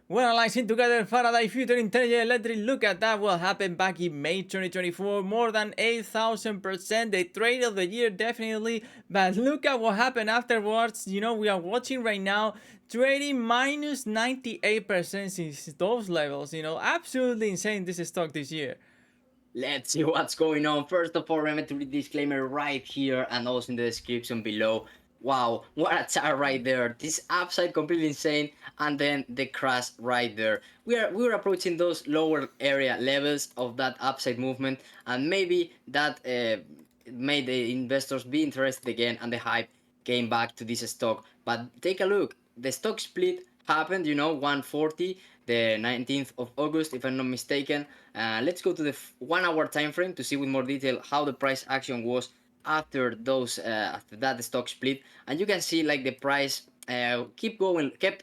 We're analyzing together Faraday Future Intelligent Electric. Look at that, what happened back in May 2024. More than 8,000%. The trade of the year, definitely. But look at what happened afterwards. We are watching right now trading minus 98% since those levels. Absolutely insane this stock this year. Let's see what's going on. First of all, remember to read the disclaimer right here and also in the description below. Wow, what a chart right there. This upside completely insane, and then the crash right there. We're approaching those lower area levels of that upside movement, and maybe that made the investors be interested again, and the hype came back to this stock. But take a look. The stock split happened, 140 the 19th of August, if I'm not mistaken. Let's go to the 1 hour time frame to see with more detail how the price action was after that stock split, and you can see like the price kept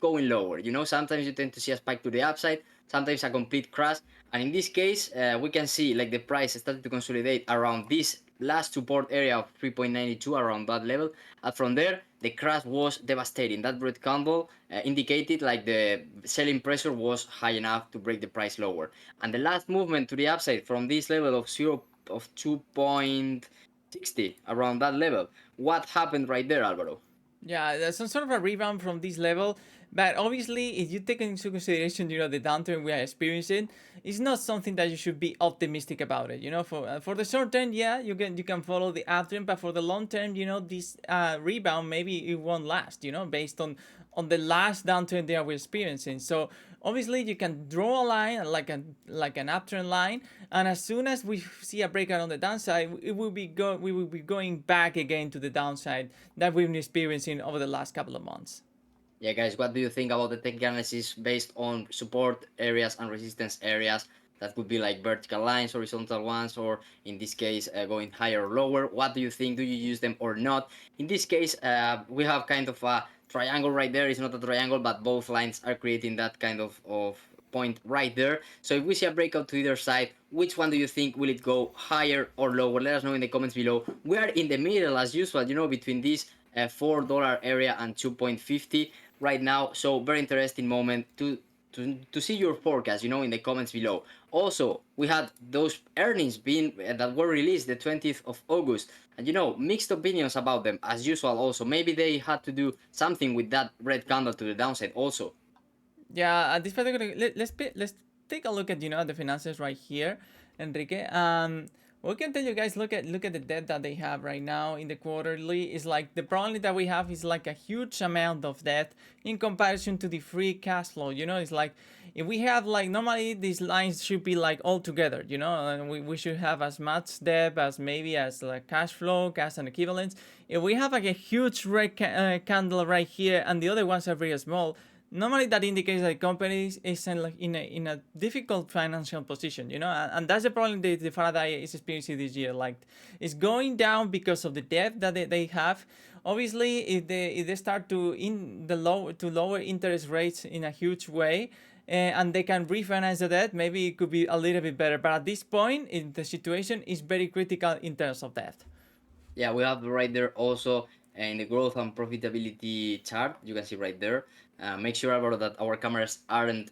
going lower. Sometimes you tend to see a spike to the upside, sometimes a complete crash, and in this case, we can see like the price started to consolidate around this last support area of 3.92, around that level, and from there the crash was devastating. That red candle indicated like the selling pressure was high enough to break the price lower, and the last movement to the upside from this level of 2.60, around that level. What happened right there, Alvaro? Yeah, there's some sort of a rebound from this level, but obviously, if you take into consideration, the downturn we are experiencing, it's not something that you should be optimistic about it. For the short term, yeah, you can follow the uptrend, but for the long term, this rebound maybe it won't last. Based on the last downturn that we're experiencing. So obviously, you can draw a line like an uptrend line, and as soon as we see a breakout on the downside, we will be going back again to the downside that we've been experiencing over the last couple of months. Yeah, guys, what do you think about the tech analysis based on support areas and resistance areas? That would be like vertical lines, horizontal ones, or in this case, going higher or lower. What do you think? Do you use them or not? In this case, we have kind of a triangle right there. It's not a triangle, but both lines are creating that kind of point right there. So if we see a breakout to either side, which one do you think will it go higher or lower? Let us know in the comments below. We are in the middle as usual, between this $4 area and 2.50 right now. So very interesting moment to see your forecast, in the comments below. Also, we had those earnings being that were released the 20th of August, and mixed opinions about them as usual. Also, maybe they had to do something with that red candle to the downside. Also, Yeah, this particular let's take a look at the finances right here, Enrique. We can tell you guys look at the debt that they have right now in the quarterly. Is like the problem that we have is like a huge amount of debt in comparison to the free cash flow. It's like if we have like normally these lines should be like all together. And we should have as much debt as maybe as like cash flow, cash and equivalents. If we have like a huge red candle right here and the other ones are very small, normally that indicates that companies is in a difficult financial position, and that's the problem that the Faraday is experiencing this year. Like, it's going down because of the debt that they have. Obviously, if they start to lower interest rates in a huge way, and they can refinance the debt, maybe it could be a little bit better. But at this point, the situation is very critical in terms of debt. yeah, we have right there also in the growth and profitability chart. You can see right there. Make sure about that our cameras aren't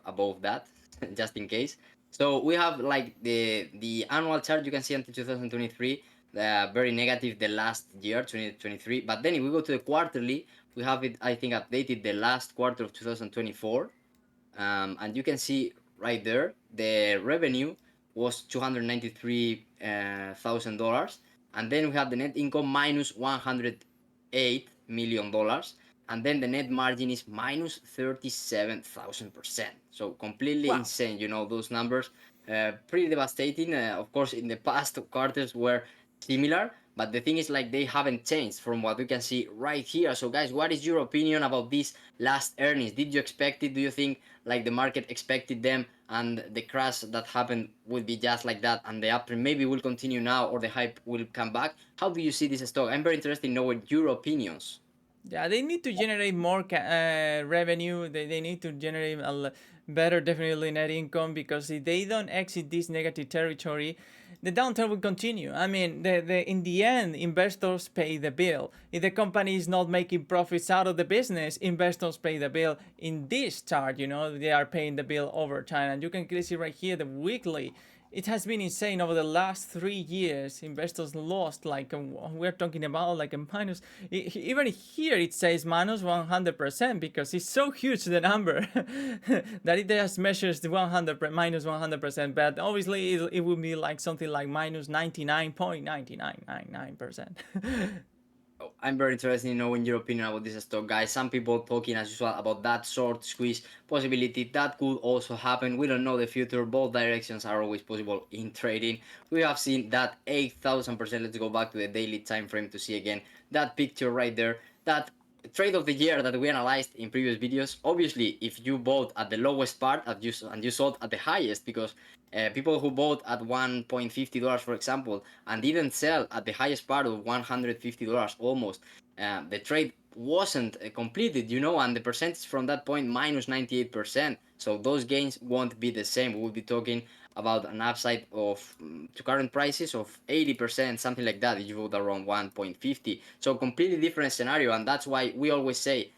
above that, just in case. So we have like the annual chart. You can see until 2023, very negative the last year 2023. But then if we go to the quarterly, we have it, I think, updated the last quarter of 2024, and you can see right there the revenue was $293,000, and then we have the net income minus $108 million, and then the net margin is minus 37,000%. So completely Wow. insane, those numbers. Pretty devastating. Of course, in the past quarters were similar, but the thing is like they haven't changed from what we can see right here. So guys, what is your opinion about these last earnings? Did you expect it? Do you think like the market expected them, and the crash that happened will be just like that, and the uptrend maybe will continue now, or the hype will come back? How do you see this stock? I'm very interested in knowing your opinions. Yeah, they need to generate more revenue. They need to generate better, definitely, net income, because if they don't exit this negative territory, the downturn will continue. I mean, in the end, investors pay the bill. If the company is not making profits out of the business, investors pay the bill. In this chart, they are paying the bill over time. And you can clearly see right here the weekly. It has been insane over the last 3 years. Investors lost like we're talking about like a minus. Even here it says minus 100% because it's so huge the number that it just measures the 100 minus 100%. But obviously it would be like something like minus 99.9999%. I'm very interested in knowing your opinion about this stock, guys. Some people talking as usual about that short squeeze possibility that could also happen. We don't know the future. Both directions are always possible in trading. We have seen that 8,000%. Let's go back to the daily time frame to see again that picture right there. That trade of the year that we analyzed in previous videos. Obviously, if you bought at the lowest part and you sold at the highest, because people who bought at $1.50, for example, and didn't sell at the highest part of $150 almost, the trade wasn't completed, and the percentage from that point minus 98%. So those gains won't be the same. We will be talking about an upside of to current prices of 80%, something like that, if you vote around 1.50. So completely different scenario, and that's why we always say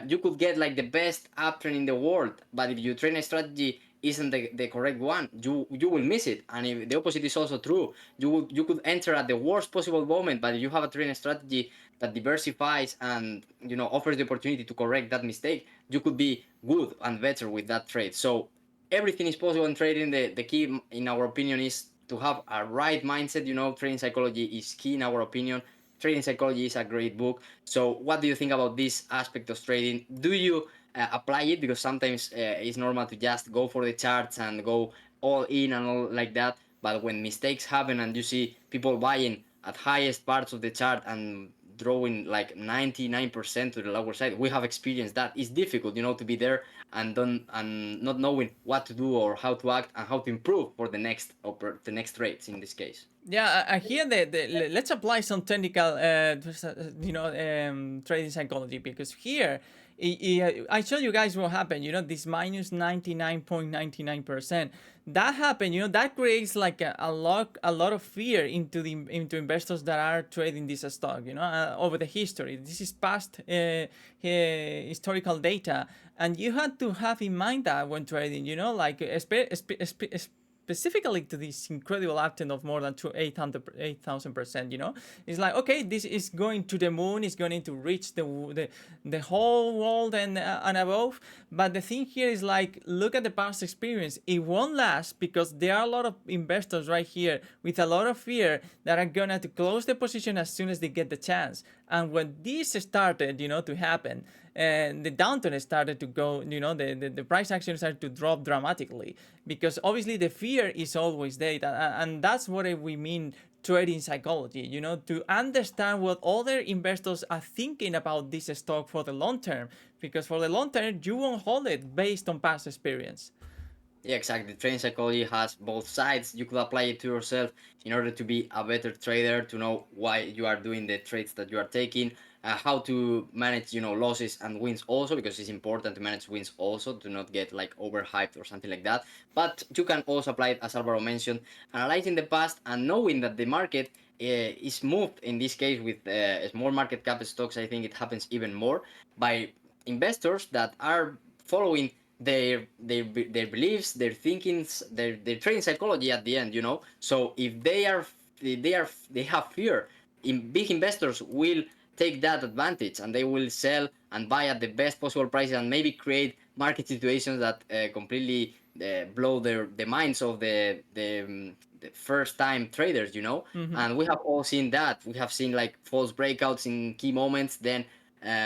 you could get like the best uptrend in the world, but if your trading strategy isn't the correct one, you will miss it. And if the opposite is also true, you could enter at the worst possible moment, but if you have a trading strategy that diversifies and offers the opportunity to correct that mistake, you could be good and better with that trade. So everything is possible in trading. The key, in our opinion, is to have a right mindset. Trading psychology is key in our opinion. Trading psychology is a great book. So what do you think about this aspect of trading? Do you apply it? Because sometimes it's normal to just go for the charts and go all in and all like that. But when mistakes happen and you see people buying at highest parts of the chart and drawing like 99% to the lower side, we have experienced that. It's difficult, to be there and not knowing what to do or how to act and how to improve for the next trades in this case. Yeah, I hear that. Let's apply some technical, trading psychology because here, I show you guys what happened. This minus 99.99%. That happened. That creates like a lot of fear into investors that are trading this stock. Over the history. This is past historical data, and you had to have in mind that when trading. Like specifically to this incredible upturn of more than 8,000%. It's like, okay, this is going to the moon, it's going to reach the whole world and above. But the thing here is like, look at the past experience. It won't last because there are a lot of investors right here with a lot of fear that are gonna to close the position as soon as they get the chance. And when this started, to happen, and the downturn started to go, the price action started to drop dramatically because obviously the fear is always there, and that's what we mean trading psychology, to understand what other investors are thinking about this stock for the long term, because for the long term you won't hold it based on past experience. Yeah, exactly. Trading psychology has both sides. You could apply it to yourself in order to be a better trader, to know why you are doing the trades that you are taking, how to manage, losses and wins also, because it's important to manage wins also, to not get like overhyped or something like that. But you can also apply it, as Alvaro mentioned, analyzing the past and knowing that the market is moved, in this case with small market cap stocks. I think it happens even more by investors that are following their beliefs, their thinkings, their trading psychology at the end. So if they have fear, big investors will take that advantage and they will sell and buy at the best possible prices and maybe create market situations that completely blow the minds of the first time traders. Mm-hmm. And we have all seen that. We have seen like false breakouts in key moments, then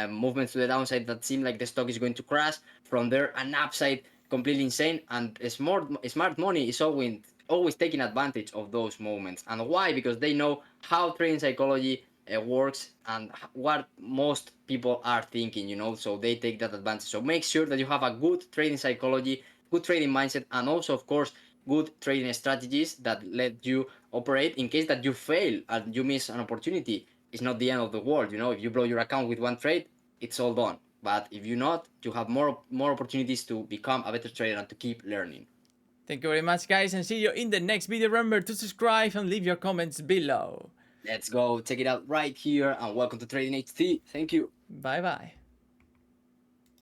movements to the downside that seem like the stock is going to crash. From there, an upside completely insane, and smart money is always taking advantage of those moments. And why? Because they know how trading psychology works and what most people are thinking. So they take that advantage. So make sure that you have a good trading psychology, good trading mindset, and also, of course, good trading strategies that let you operate in case that you fail and you miss an opportunity. It's not the end of the world. If you blow your account with one trade, it's all done. But if you not, you have more opportunities to become a better trader and to keep learning. Thank you very much, guys, and see you in the next video. Remember to subscribe and leave your comments below. Let's go check it out right here, and welcome to Trading HT. Thank you. Bye bye.